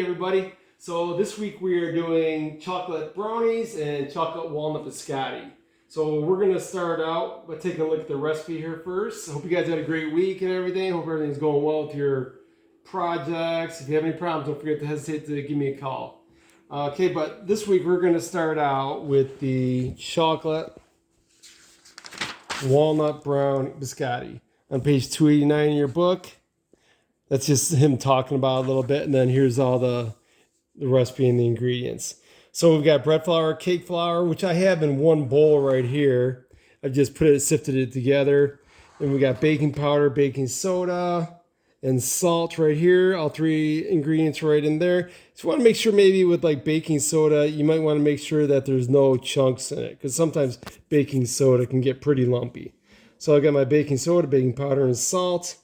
everybody. So this week we are doing chocolate brownies and chocolate walnut biscotti. So we're going to start out by taking a look at the recipe here first. I hope you guys had a great week and everything. Hope everything's going well with your projects. If you have any problems, don't forget to hesitate to give me a call. Okay, but this week we're going to start out with the chocolate walnut brown biscotti on page 289 in your book. That's just him talking about a little bit, and then here's all the recipe and the ingredients. So we've got bread flour, cake flour, which I have in one bowl right here. I've just sifted it together. Then we got baking powder, baking soda, and salt right here. All three ingredients right in there. Just want to make sure maybe with like baking soda, you might want to make sure that there's no chunks in it, because sometimes baking soda can get pretty lumpy. So I got my baking soda, baking powder, and salt.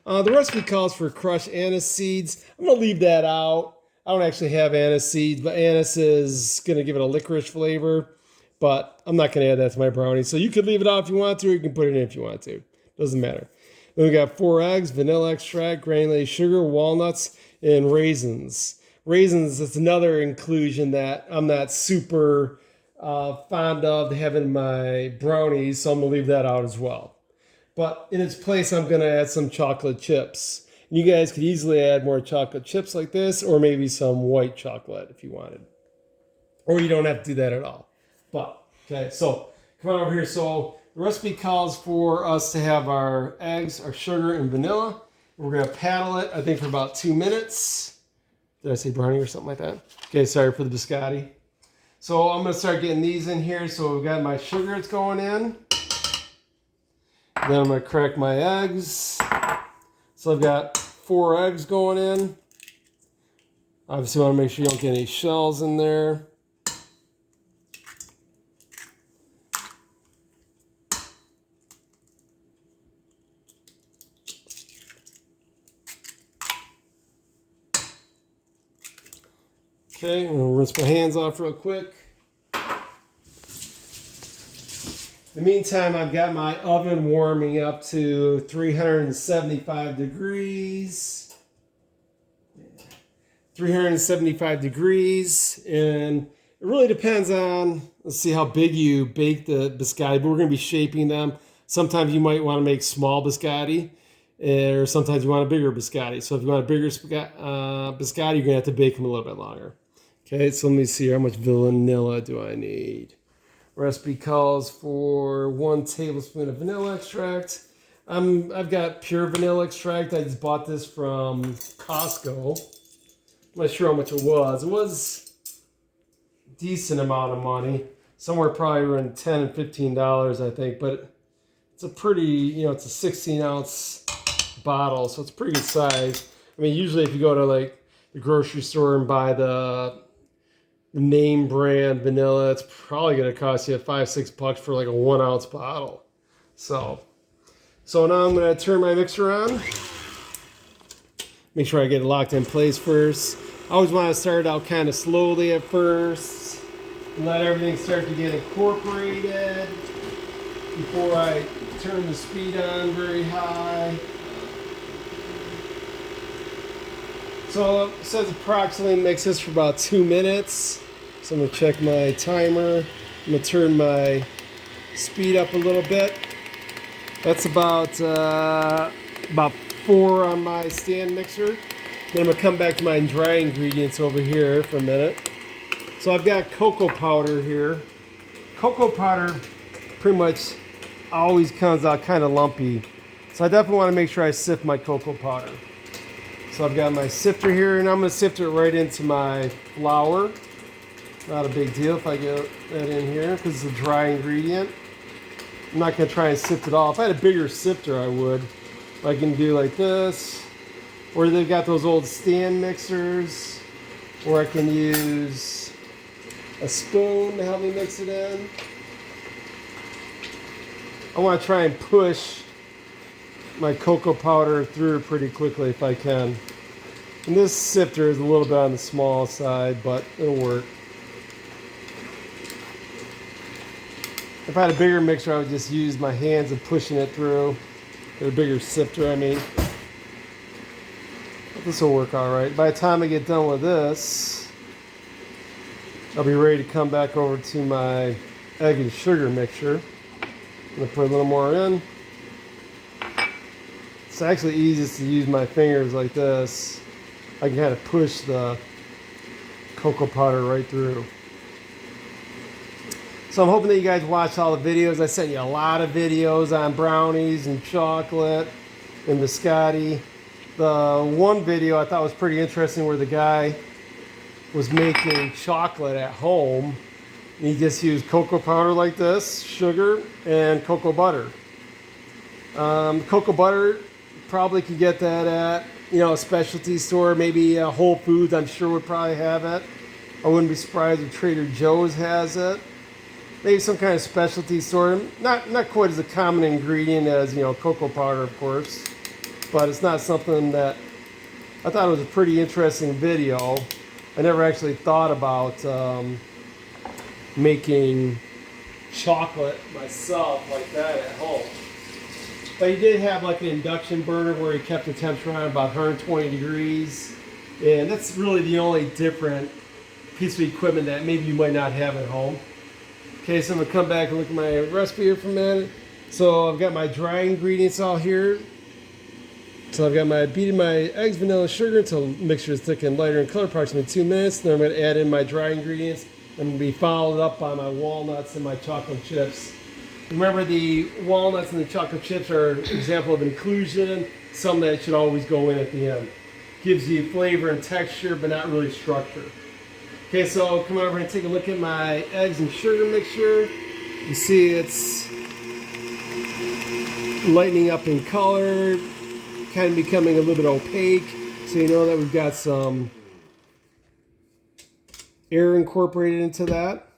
The recipe calls for crushed anise seeds. I'm going to leave that out. I don't actually have anise seeds, but anise is going to give it a licorice flavor. But I'm not going to add that to my brownie. So you could leave it out if you want to, or you can put it in if you want to. Doesn't matter. Then we got 4 eggs, vanilla extract, granulated sugar, walnuts, and raisins. Raisins is another inclusion that I'm not super fond of having in my brownies, so I'm going to leave that out as well. But in its place, I'm going to add some chocolate chips. And you guys could easily add more chocolate chips like this, or maybe some white chocolate if you wanted. Or you don't have to do that at all. But, okay, so come on over here. So the recipe calls for us to have our eggs, our sugar, and vanilla. We're going to paddle it, I think, for about 2 minutes. Did I say brownie or something like that? Okay, sorry for the biscotti. So I'm going to start getting these in here. So we've got my sugar that's going in. Then I'm going to crack my eggs. So I've got 4 eggs going in. Obviously, you want to make sure you don't get any shells in there. Okay, I'm going to rinse my hands off real quick. In the meantime, I've got my oven warming up to 375 degrees. 375 degrees. And it really depends on, let's see how big you bake the biscotti, but we're going to be shaping them. Sometimes you might want to make small biscotti, or sometimes you want a bigger biscotti. So if you want a bigger biscotti, you're going to have to bake them a little bit longer. Okay, so let me see here. How much vanilla do I need? Recipe calls for 1 tablespoon of vanilla extract. I've got pure vanilla extract. I just bought this from Costco. I'm not sure how much it was. It was a decent amount of money. Somewhere probably around $10 and $15, I think. But it's a pretty, it's a 16-ounce bottle, so it's a pretty good size. I mean, usually if you go to like the grocery store and buy the name brand vanilla, it's probably going to cost you $5-6 for like a 1-ounce bottle. So now I'm going to turn my mixer on. Make sure I get it locked in place first. I always want to start out kind of slowly at first and let everything start to get incorporated before I turn the speed on very high. So it says approximately mix this for about 2 minutes. So I'm going to check my timer. I'm going to turn my speed up a little bit. That's about 4 on my stand mixer. Then I'm going to come back to my dry ingredients over here for a minute. So I've got cocoa powder here. Cocoa powder pretty much always comes out kind of lumpy. So I definitely want to make sure I sift my cocoa powder. So I've got my sifter here, and I'm going to sift it right into my flour. Not a big deal if I get that in here, because it's a dry ingredient. I'm not going to try and sift it all. If I had a bigger sifter, I would. I can do like this. Or they've got those old stand mixers. Or I can use a spoon to help me mix it in. I want to try and push my cocoa powder through pretty quickly if I can. And this sifter is a little bit on the small side, but it'll work. If I had a bigger mixer, I would just use my hands and pushing it through. Get a bigger sifter, I mean. This will work all right. By the time I get done with this, I'll be ready to come back over to my egg and sugar mixture. I'm going to put a little more in. It's actually easiest to use my fingers like this. I can kind of push the cocoa powder right through. So I'm hoping that you guys watched all the videos. I sent you a lot of videos on brownies and chocolate and biscotti. The one video I thought was pretty interesting where the guy was making chocolate at home. And he just used cocoa powder like this, sugar, and cocoa butter. Cocoa butter, probably could get that at, a specialty store, maybe Whole Foods, I'm sure would probably have it. I wouldn't be surprised if Trader Joe's has it. Maybe some kind of specialty store. Not quite as a common ingredient as, cocoa powder, of course. But it's not something that... I thought it was a pretty interesting video. I never actually thought about making chocolate myself like that at home. But he did have like an induction burner where he kept the temperature around about 120 degrees. And that's really the only different piece of equipment that maybe you might not have at home. Okay, so I'm going to come back and look at my recipe here for a minute. So I've got my dry ingredients all here. So I've got beating my eggs, vanilla, sugar until the mixture is thick and lighter in color, approximately 2 minutes. Then I'm going to add in my dry ingredients. I'm going to be followed up by my walnuts and my chocolate chips. Remember, the walnuts and the chocolate chips are an example of inclusion, something that should always go in at the end. Gives you flavor and texture, but not really structure. Okay, so come over and take a look at my eggs and sugar mixture. You see it's lightening up in color, kind of becoming a little bit opaque. So you know that we've got some air incorporated into that.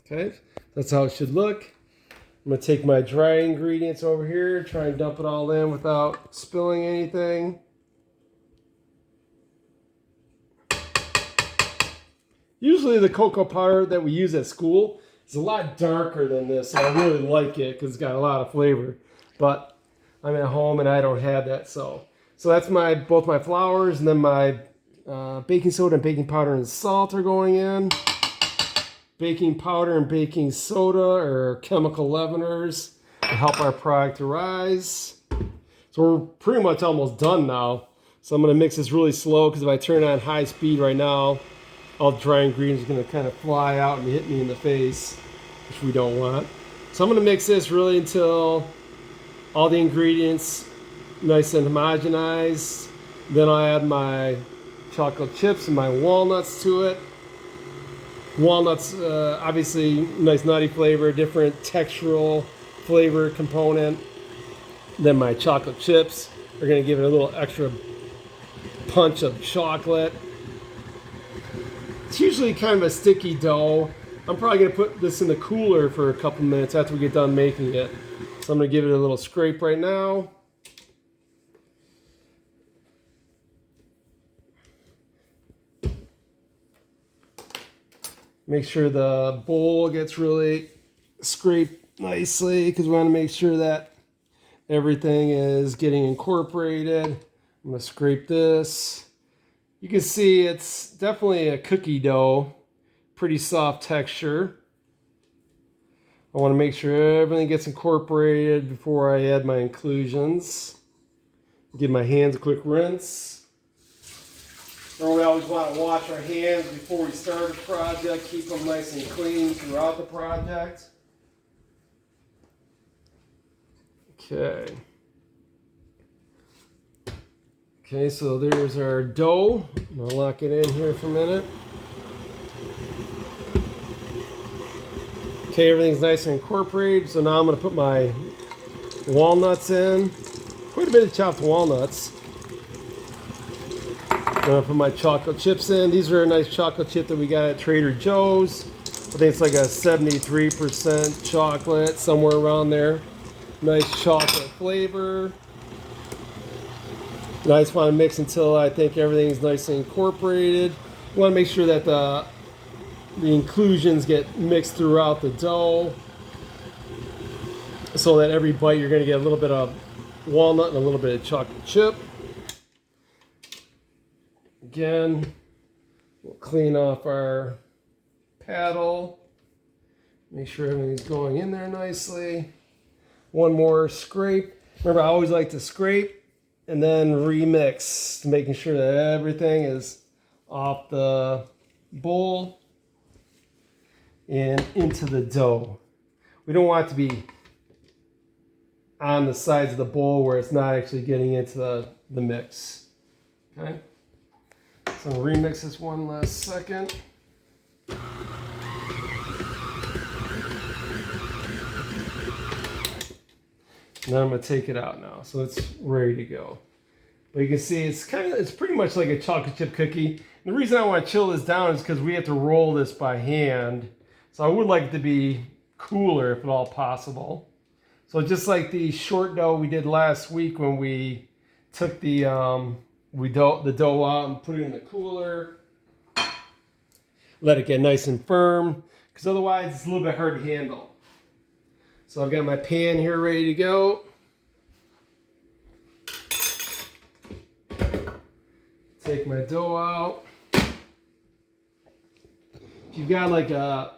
Okay, that's how it should look. I'm going to take my dry ingredients over here, try and dump it all in without spilling anything. Usually the cocoa powder that we use at school is a lot darker than this, so I really like it because it's got a lot of flavor. But I'm at home and I don't have that, so that's both my flours, and then my baking soda and baking powder and salt are going in. Baking powder and baking soda are chemical leaveners to help our product to rise. So we're pretty much almost done now. So I'm going to mix this really slow because if I turn on high speed right now, all the dry ingredients are going to kind of fly out and hit me in the face, which we don't want. So I'm going to mix this really until all the ingredients nice and homogenized. Then I'll add my chocolate chips and my walnuts to it. Walnuts, obviously nice nutty flavor, different textural flavor component. Then my chocolate chips are going to give it a little extra punch of chocolate. It's usually kind of a sticky dough. I'm probably going to put this in the cooler for a couple minutes after we get done making it. So I'm going to give it a little scrape right now. Make sure the bowl gets really scraped nicely because we want to make sure that everything is getting incorporated. I'm going to scrape this. You can see it's definitely a cookie dough, pretty soft texture. I want to make sure everything gets incorporated before I add my inclusions. Give my hands a quick rinse. We always want to wash our hands before we start a project, keep them nice and clean throughout the project. Okay. Okay, so there's our dough. I'll lock it in here for a minute. Okay, everything's nice and incorporated. So now I'm going to put my walnuts in. Quite a bit of chopped walnuts. I'm going to put my chocolate chips in. These are a nice chocolate chip that we got at Trader Joe's. I think it's like a 73% chocolate, somewhere around there. Nice chocolate flavor. And I just want to mix until I think everything's nicely incorporated. You want to make sure that the inclusions get mixed throughout the dough so that every bite you're going to get a little bit of walnut and a little bit of chocolate chip. again, we'll clean off our paddle. Make sure everything's going in there nicely. One more scrape. Remember, I always like to scrape and then remix, making sure that everything is off the bowl and into the dough. We don't want it to be on the sides of the bowl where it's not actually getting into the mix. Okay? So I'll remix this one last second. And then I'm going to take it out now. So it's ready to go. But you can see it's pretty much like a chocolate chip cookie. And the reason I want to chill this down is because we have to roll this by hand. So I would like it to be cooler if at all possible. So just like the short dough we did last week when we took the dough out and put it in the cooler. Let it get nice and firm, because otherwise it's a little bit hard to handle. So I've got my pan here ready to go. Take my dough out. If you've got like a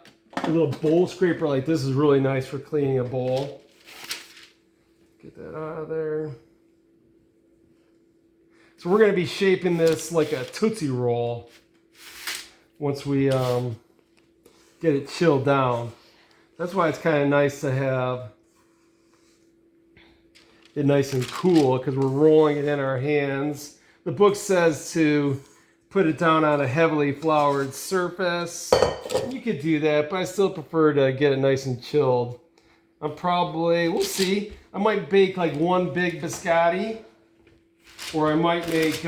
little bowl scraper like this, is really nice for cleaning a bowl. Get that out of there. So we're going to be shaping this like a Tootsie Roll once we get it chilled down. That's why it's kind of nice to have it nice and cool, because we're rolling it in our hands. The book says to put it down on a heavily floured surface. You could do that, but I still prefer to get it nice and chilled. We'll see. I might bake like one big biscotti, or I might make 2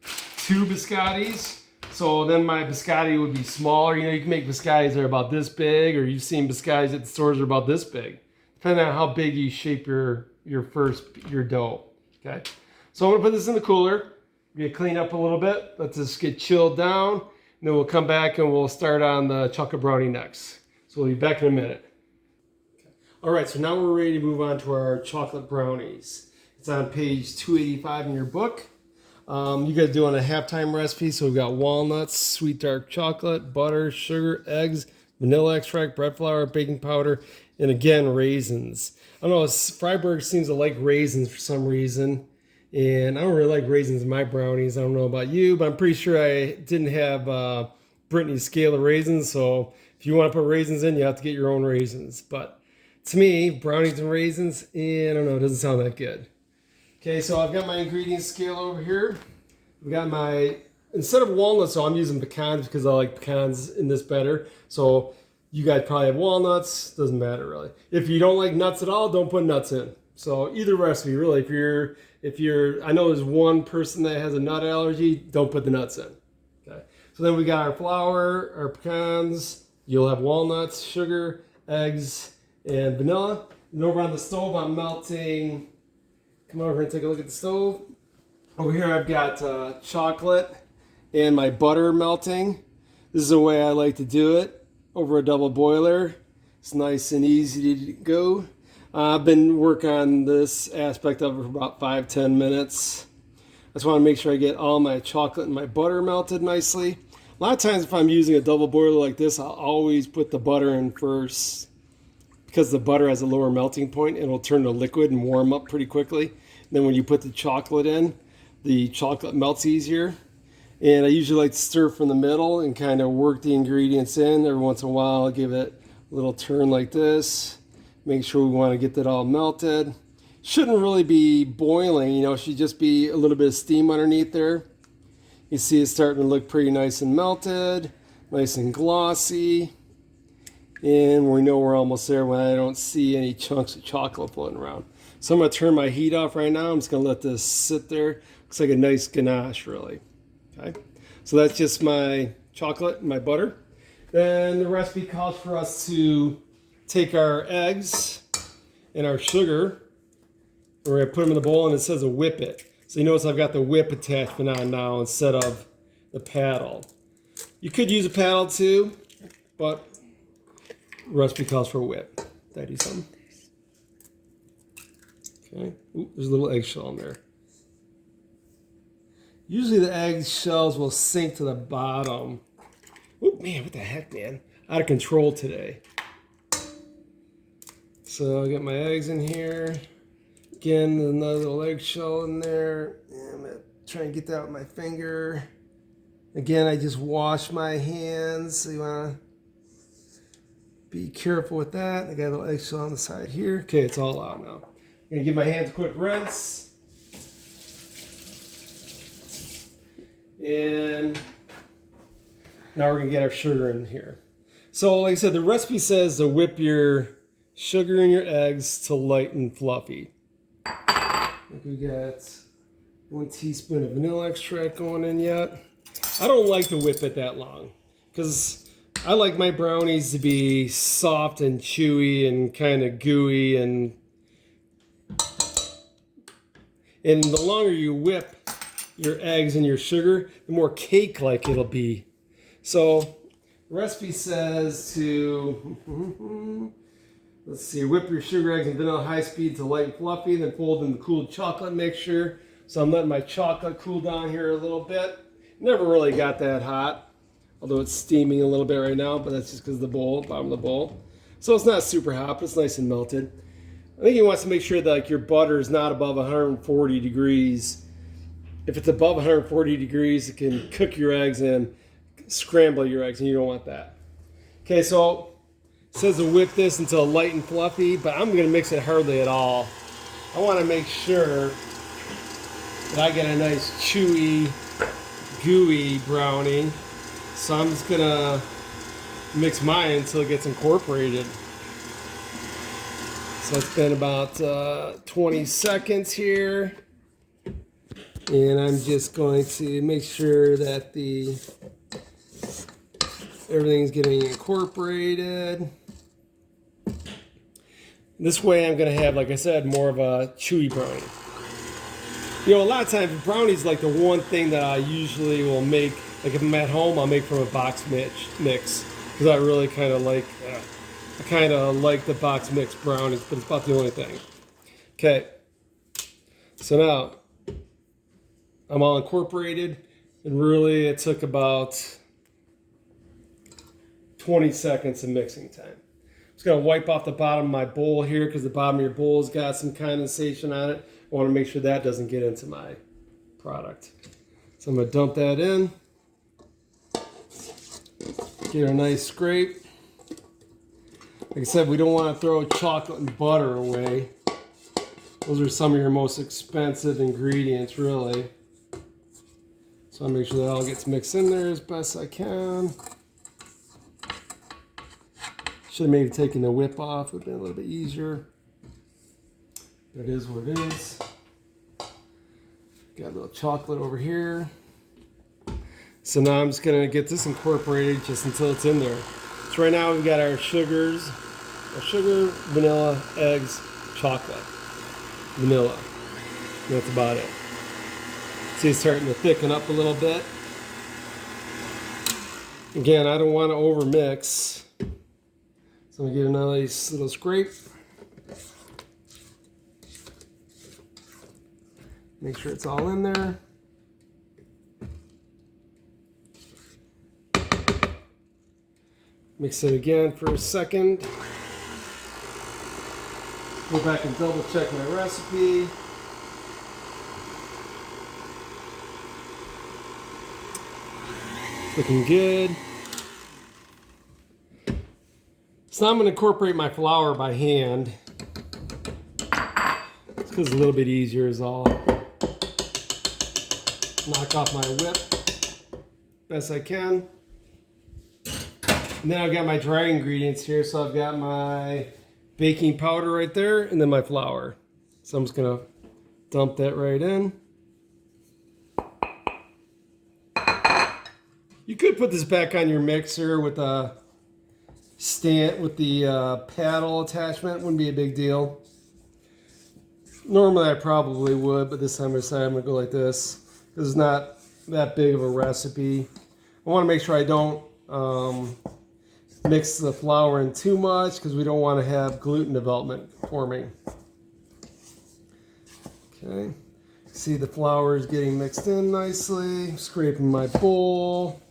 biscottis. So then my biscotti would be smaller. You know, you can make biscottis that are about this big, or you've seen biscottis at the stores that are about this big, depending on how big you shape your dough. Okay. So I'm gonna put this in the cooler. Get cleaned up a little bit. Let this get chilled down, and then we'll come back and we'll start on the chocolate brownie next. So we'll be back in a minute. All right, so now we're ready to move on to our chocolate brownies. It's on page 285 in your book. You guys doing a halftime recipe, so we've got walnuts, sweet dark chocolate, butter, sugar, eggs, vanilla extract, bread flour, baking powder, and again, raisins. I don't know, Freiberg seems to like raisins for some reason, and I don't really like raisins in my brownies. I don't know about you, but I'm pretty sure I didn't have Brittany's scale of raisins, so if you want to put raisins in, you have to get your own raisins. But to me, brownies and raisins, I don't know, it doesn't sound that good. Okay, so I've got my ingredients scale over here. I've got instead of walnuts, so I'm using pecans because I like pecans in this better. So you guys probably have walnuts, doesn't matter really. If you don't like nuts at all, don't put nuts in. So either recipe, really. If you're, I know there's one person that has a nut allergy, don't put the nuts in. Okay, so then we got our flour, our pecans, you'll have walnuts, sugar, eggs, and vanilla. And over on the stove, I'm melting. Come over and take a look at the stove. Over here, I've got chocolate and my butter melting. This is the way I like to do it, over a double boiler. It's nice and easy to go. I've been working on this aspect of it for about 5-10 minutes. I just want to make sure I get all my chocolate and my butter melted nicely. A lot of times if I'm using a double boiler like this, I'll always put the butter in first, because the butter has a lower melting point and it'll turn to liquid and warm up pretty quickly. And then when you put the chocolate in, the chocolate melts easier. And I usually like to stir from the middle and kind of work the ingredients in. Every once in a while, I'll give it a little turn like this. Make sure we want to get that all melted. Shouldn't really be boiling, you know, it should just be a little bit of steam underneath there. You see it's starting to look pretty nice and melted, nice and glossy. And we know we're almost there when I don't see any chunks of chocolate floating around. So I'm going to turn my heat off right now. I'm just going to let this sit there. Looks like a nice ganache, really. Okay. So that's just my chocolate and my butter. Then the recipe calls for us to take our eggs and our sugar. We're going to put them in the bowl, and it says a whip it. So you notice I've got the whip attachment on now instead of the paddle. You could use a paddle too, but recipe calls for a whip. Did I do something? Okay. Ooh, there's a little eggshell in there. Usually the egg shells will sink to the bottom. Oh man, what the heck, man? Out of control today. So I got my eggs in here. Again, another little eggshell in there. And I'm gonna try and get that with my finger. Again, I just wash my hands, so you wanna be careful with that. I got a little eggshell on the side here. Okay, it's all out now. I'm gonna give my hands a quick rinse. And now we're gonna get our sugar in here. So like I said, the recipe says to whip your sugar and your eggs to light and fluffy. We got 1 teaspoon of vanilla extract going in yet. I don't like to whip it that long because I like my brownies to be soft and chewy and kind of gooey, and the longer you whip your eggs and your sugar, the more cake-like it'll be. So the recipe says to, let's see, whip your sugar, eggs, and vanilla high speed to light and fluffy, then fold in the cooled chocolate mixture. So I'm letting my chocolate cool down here a little bit. Never really got that hot, although it's steaming a little bit right now, but that's just because of the bowl, bottom of the bowl. So it's not super hot, but it's nice and melted. I think he wants to make sure that like your butter is not above 140 degrees. If it's above 140 degrees, it can cook your eggs and scramble your eggs, and you don't want that. Okay, so it says to whip this until light and fluffy, but I'm going to mix it hardly at all. I want to make sure that I get a nice chewy, gooey brownie. So I'm just going to mix mine until it gets incorporated. So it's been about 20 seconds here. And I'm just going to make sure that everything's getting incorporated. This way I'm going to have, like I said, more of a chewy brownie. You know, a lot of times brownies like the one thing that I usually will make, like if I'm at home, I'll make from a box mix. Because I really kind of like, the box mix brownies, but it's about the only thing. Okay, so now I'm all incorporated, and really it took about 20 seconds of mixing time. I'm just gonna wipe off the bottom of my bowl here because the bottom of your bowl's got some condensation on it. I wanna make sure that doesn't get into my product. So I'm gonna dump that in, get a nice scrape. Like I said, we don't wanna throw chocolate and butter away. Those are some of your most expensive ingredients, really. So I'll make sure that all gets mixed in there as best I can. Should have maybe taken the whip off, would have been a little bit easier. But it is what it is. Got a little chocolate over here. So now I'm just gonna get this incorporated just until it's in there. So right now we've got our sugar, vanilla, eggs, chocolate, vanilla. And that's about it. See, it's starting to thicken up a little bit. Again, I don't want to over mix. So I'm going to get a nice little scrape. Make sure it's all in there. Mix it again for a second. Go back and double check my recipe. Looking good. So now I'm going to incorporate my flour by hand. It's because it's a little bit easier is all. Knock off my whip best I can. And then I've got my dry ingredients here. So I've got my baking powder right there and then my flour. So I'm just going to dump that right in. You could put this back on your mixer with a stand with the paddle attachment. Wouldn't be a big deal. Normally I probably would, but this time I decided I'm gonna go like this. This is not that big of a recipe. I want to make sure I don't mix the flour in too much because we don't want to have gluten development forming. Okay. See the flour is getting mixed in nicely. Scraping my bowl.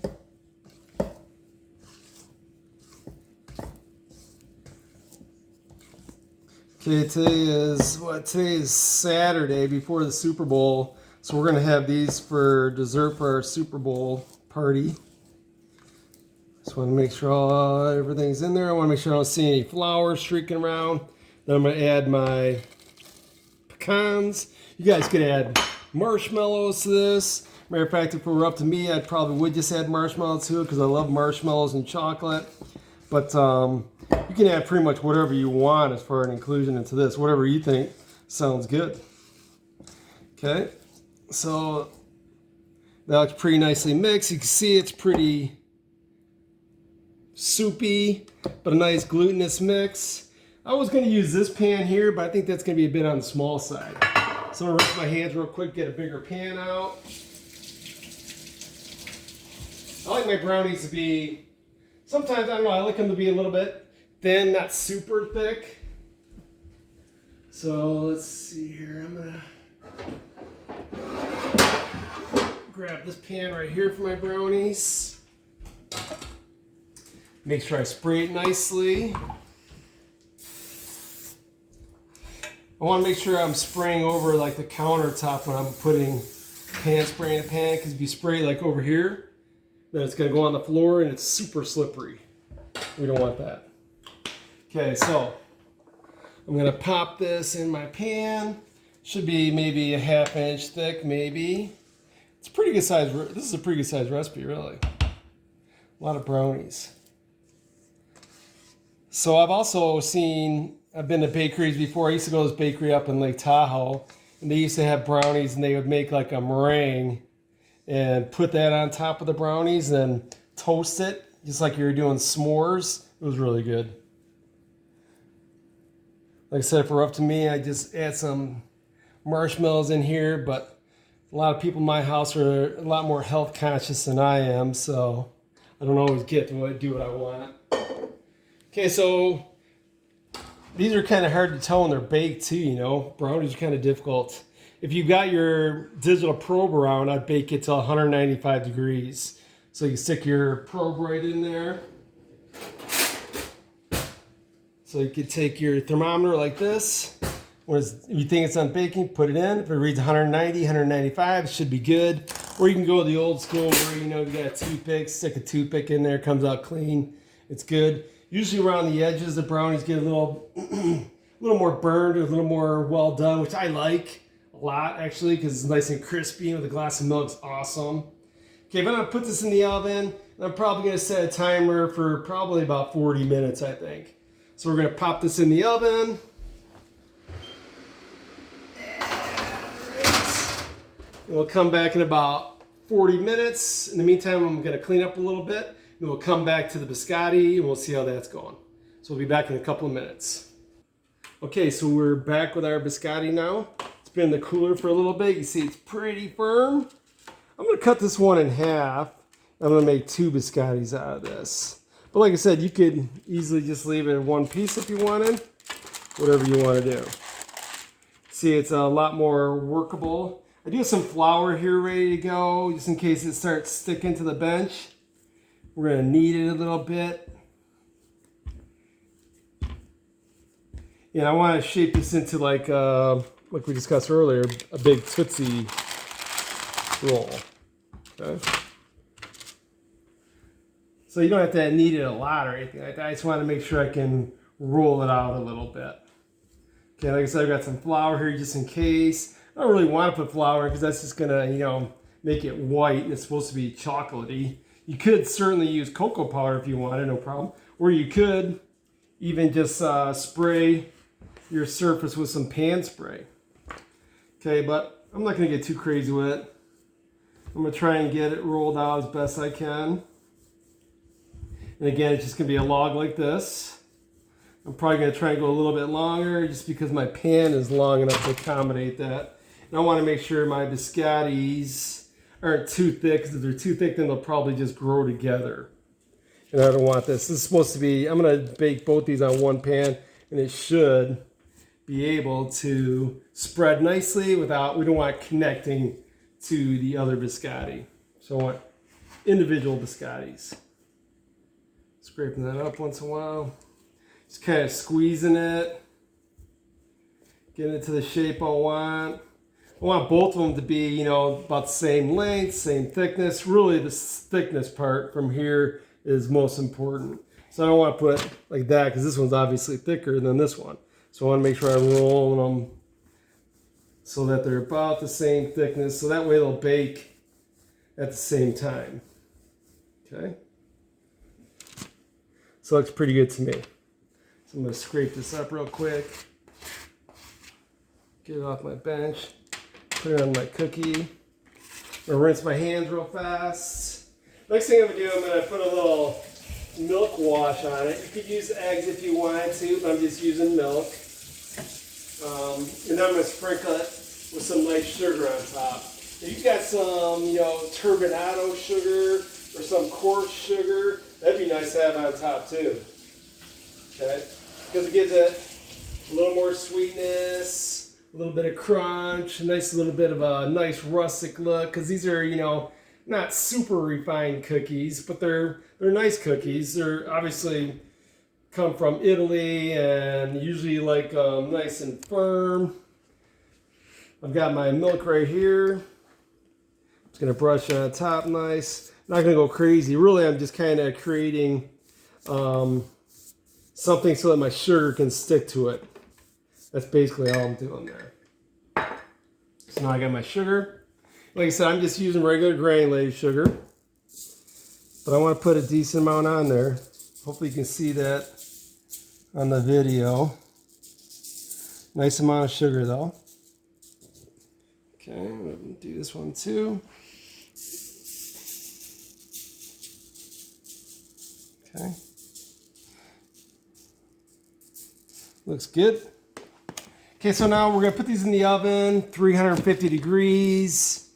Okay, today is Saturday before the Super Bowl. So we're gonna have these for dessert for our Super Bowl party. Just want to make sure everything's in there. I want to make sure I don't see any flour streaking around. Then I'm gonna add my pecans. You guys could add marshmallows to this. Matter of fact, if it were up to me, I probably would just add marshmallows to it because I love marshmallows and chocolate. But you can add pretty much whatever you want as far as an inclusion into this, whatever you think sounds good. Okay, so now it's pretty nicely mixed. You can see it's pretty soupy, but a nice glutinous mix. I was going to use this pan here, but I think that's going to be a bit on the small side. So I'm going to rinse my hands real quick, get a bigger pan out. I like my brownies to be, sometimes, I don't know, I like them to be a little bit thin, not super thick. So let's see here, I'm going to grab this pan right here for my brownies. Make sure I spray it nicely. I want to make sure I'm spraying over like the countertop when I'm putting pan spray in a pan, because if you spray like over here, then it's going to go on the floor and it's super slippery. We don't want that. Okay, so I'm going to pop this in my pan. Should be maybe a ½ inch thick, maybe. It's a pretty good size. This is a pretty good size recipe, really. A lot of brownies. So I've been to bakeries before. I used to go to this bakery up in Lake Tahoe, and they used to have brownies, and they would make like a meringue and put that on top of the brownies and then toast it, just like you were doing s'mores. It was really good. Like I said, if it were up to me, I'd just add some marshmallows in here, but a lot of people in my house are a lot more health conscious than I am, so I don't always get to do what I want. Okay, so these are kind of hard to tell when they're baked too, you know. Brownies are kind of difficult. If you got your digital probe around, I'd bake it to 195 degrees. So you stick your probe right in there. So you could take your thermometer like this. If you think it's on baking, put it in. If it reads 190, 195, it should be good. Or you can go the old school where, you know, you got a toothpick, stick a toothpick in there, comes out clean. It's good. Usually around the edges, the brownies get a little more burned, or a little more well done, which I like a lot, actually, because it's nice and crispy with a glass of milk. It's awesome. Okay, but I'm going to put this in the oven, and I'm probably going to set a timer for probably about 40 minutes, I think. So we're going to pop this in the oven. And we'll come back in about 40 minutes. In the meantime, I'm going to clean up a little bit. And we'll come back to the biscotti and we'll see how that's going. So we'll be back in a couple of minutes. Okay, so we're back with our biscotti now. It's been in the cooler for a little bit. You see it's pretty firm. I'm going to cut this one in half. I'm going to make 2 biscottis out of this. But like I said, you could easily just leave it in one piece if you wanted. Whatever you want to do. See, it's a lot more workable. I do have some flour here ready to go, just in case it starts sticking to the bench. We're going to knead it a little bit. And I want to shape this into like we discussed earlier, a big Tootsie roll. Okay. So you don't have to knead it a lot or anything like that. I just want to make sure I can roll it out a little bit. Okay, like I said, I've got some flour here just in case. I don't really want to put flour because that's just going to, you know, make it white, and it's supposed to be chocolatey. You could certainly use cocoa powder if you wanted, no problem. Or you could even just spray your surface with some pan spray. Okay, but I'm not going to get too crazy with it. I'm going to try and get it rolled out as best I can. And again, it's just going to be a log like this. I'm probably going to try and go a little bit longer just because my pan is long enough to accommodate that. And I want to make sure my biscottis aren't too thick, because if they're too thick, then they'll probably just grow together. And I don't want this. This is supposed to be, I'm going to bake both these on one pan, and it should be able to spread nicely without, we don't want it connecting to the other biscotti. So I want individual biscottis. Scraping that up once in a while. Just kind of squeezing it. Getting it to the shape I want. I want both of them to be, you know, about the same length, same thickness. Really, the thickness part from here is most important. So I don't want to put like that because this one's obviously thicker than this one. So I want to make sure I roll them so that they're about the same thickness. So that way they'll bake at the same time. Okay. So it looks pretty good to me. So I'm going to scrape this up real quick. Get it off my bench. Put it on my cookie. I'm going to rinse my hands real fast. Next thing I'm going to do, I'm going to put a little milk wash on it. You could use eggs if you wanted to, but I'm just using milk. And then I'm going to sprinkle it with some nice sugar on top. If you've got some, you know, turbinado sugar or some coarse sugar, that'd be nice to have on top too. Okay? Because it gives it a little more sweetness, a little bit of crunch, a nice little bit of a nice rustic look. Because these are, you know, not super refined cookies, but they're nice cookies. They're obviously come from Italy and usually like nice and firm. I've got my milk right here. Just gonna brush on top nice. Not gonna go crazy. Really, I'm just kind of creating something so that my sugar can stick to it. That's basically all I'm doing there. So now I got my sugar. Like I said, I'm just using regular granulated sugar, but I want to put a decent amount on there. Hopefully you can see that on the video. Nice amount of sugar though. Okay, I'm going to do this one too. Okay. Looks good. Okay, so now we're going to put these in the oven, 350 degrees,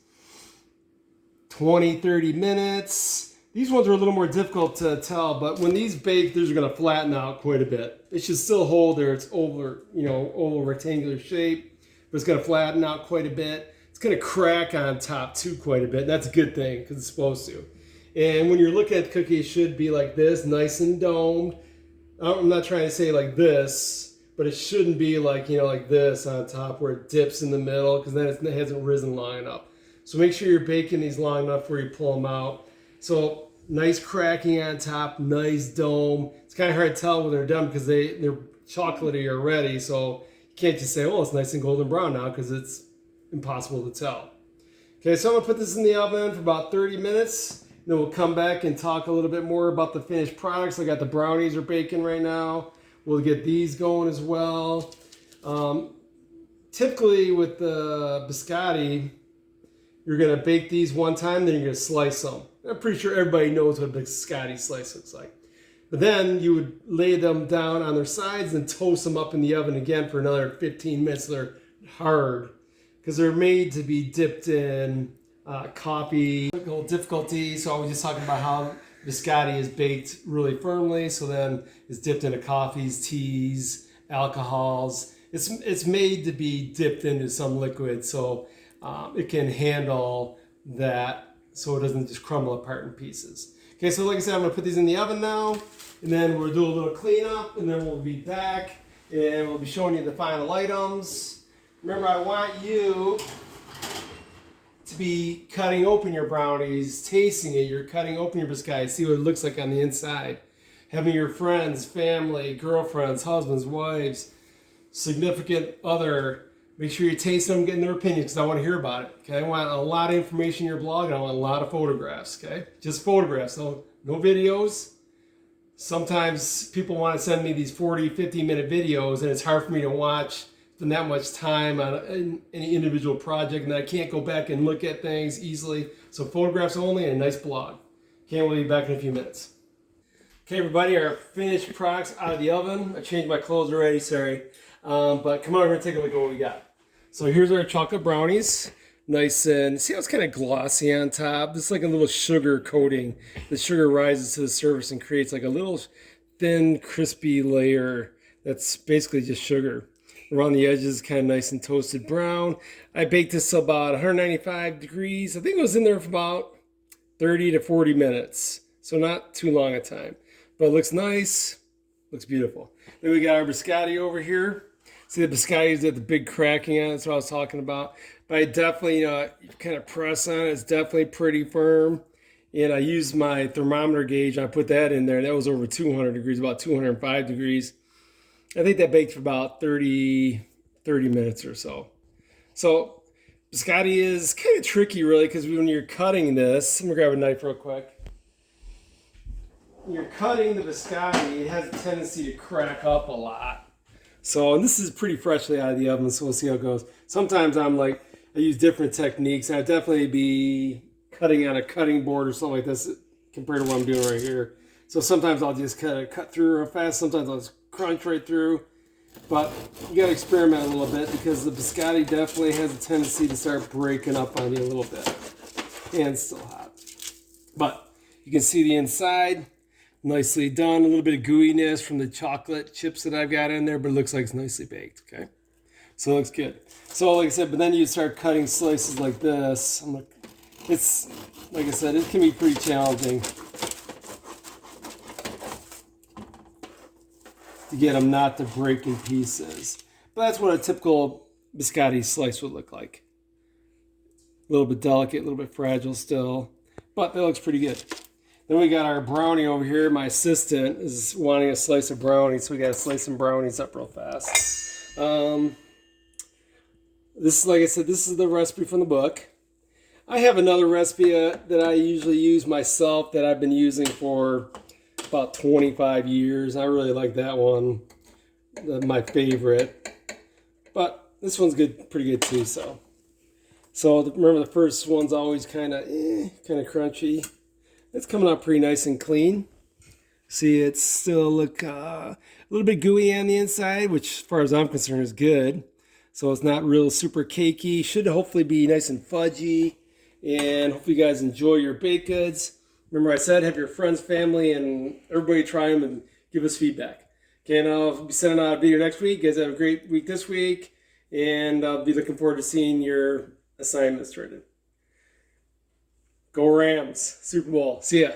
20-30 minutes. These ones are a little more difficult to tell, but when these bake, these are going to flatten out quite a bit. It should still hold there. It's oval rectangular shape, but it's going to flatten out quite a bit. It's going to crack on top too quite a bit. That's a good thing because it's supposed to. And when you're looking at the cookie, it should be like this, nice and domed. I'm not trying to say like this, but it shouldn't be like, you know, like this on top where it dips in the middle because then it hasn't risen long enough. So make sure you're baking these long enough before you pull them out. So nice cracking on top, nice dome. It's kind of hard to tell when they're done because they're chocolatey already. So you can't just say, oh, it's nice and golden brown now because it's impossible to tell. Okay, so I'm going to put this in the oven for about 30 minutes. Then we'll come back and talk a little bit more about the finished products. I got the brownies are baking right now. We'll get these going as well. Typically with the biscotti, you're going to bake these one time, then you're going to slice them. I'm pretty sure everybody knows what a biscotti slice looks like. But then you would lay them down on their sides and toast them up in the oven again for another 15 minutes. They're hard because they're made to be dipped in coffee. Difficulty. So I was just talking about how biscotti is baked really firmly, so then it's dipped into coffees, teas, alcohols. It's made to be dipped into some liquid so it can handle that so it doesn't just crumble apart in pieces. Okay, so like I said, I'm going to put these in the oven now, and then we'll do a little cleanup, and then we'll be back, and we'll be showing you the final items. Remember, I want you to be cutting open your brownies, tasting it. You're cutting open your biscotti, see what it looks like on the inside. Having your friends, family, girlfriends, husbands, wives, significant other, make sure you taste them, getting their opinions because I want to hear about it. Okay, I want a lot of information in your blog, and I want a lot of photographs. Okay, just photographs, no videos. Sometimes people want to send me these 40, 50-minute videos, and it's hard for me to watch that much time on any individual project, and I can't go back and look at things easily. So photographs only and a nice blog. Can't wait to be back in a few minutes. Okay, everybody, our finished products out of the oven. I changed my clothes already, sorry. But come on over and take a look at what we got. So here's our chocolate brownies. Nice and see how it's kind of glossy on top. This is like a little sugar coating. The sugar rises to the surface and creates like a little thin, crispy layer that's basically just sugar. Around the edges, kind of nice and toasted brown. I baked this about 195 degrees. I think it was in there for about 30 to 40 minutes. So not too long a time. But it looks nice. Looks beautiful. Then we got our biscotti over here. See the biscotti's got the big cracking on it. That's what I was talking about. But I definitely, you kind of press on it. It's definitely pretty firm. And I used my thermometer gauge. I put that in there. And that was over 200 degrees, about 205 degrees. I think that baked for about 30 minutes or so. So biscotti is kind of tricky, really, because when you're cutting this, I'm going to grab a knife real quick. When you're cutting the biscotti, it has a tendency to crack up a lot. So, and this is pretty freshly out of the oven, so we'll see how it goes. Sometimes I use different techniques. I'd definitely be cutting on a cutting board or something like this compared to what I'm doing right here. So sometimes I'll just kind of cut through real fast. Sometimes I'll just crunch right through. But you got to experiment a little bit because the biscotti definitely has a tendency to start breaking up on you a little bit. And it's still hot. But you can see the inside. Nicely done. A little bit of gooiness from the chocolate chips that I've got in there, but it looks like it's nicely baked. Okay. So it looks good. So like I said, but then you start cutting slices like this. It's, like I said, it can be pretty challenging to get them not to break in pieces. But that's what a typical biscotti slice would look like. A little bit delicate, a little bit fragile still, but that looks pretty good. Then we got our brownie over here. My assistant is wanting a slice of brownies, so we got to slice some brownies up real fast. This is, like I said, this is the recipe from the book. I have another recipe that I usually use myself that I've been using for about 25 years. I really like that one, my favorite. But this one's good, pretty good too. So remember the first one's always kind of crunchy. It's coming out pretty nice and clean. See, it's still look a little bit gooey on the inside, which as far as I'm concerned is good. So it's not real super cakey. Should hopefully be nice and fudgy. And hopefully you guys enjoy your baked goods. Remember I said have your friends, family, and everybody try them and give us feedback. Okay, and I'll be sending out a video next week. You guys have a great week this week. And I'll be looking forward to seeing your assignments turned in. Go Rams. Super Bowl. See ya.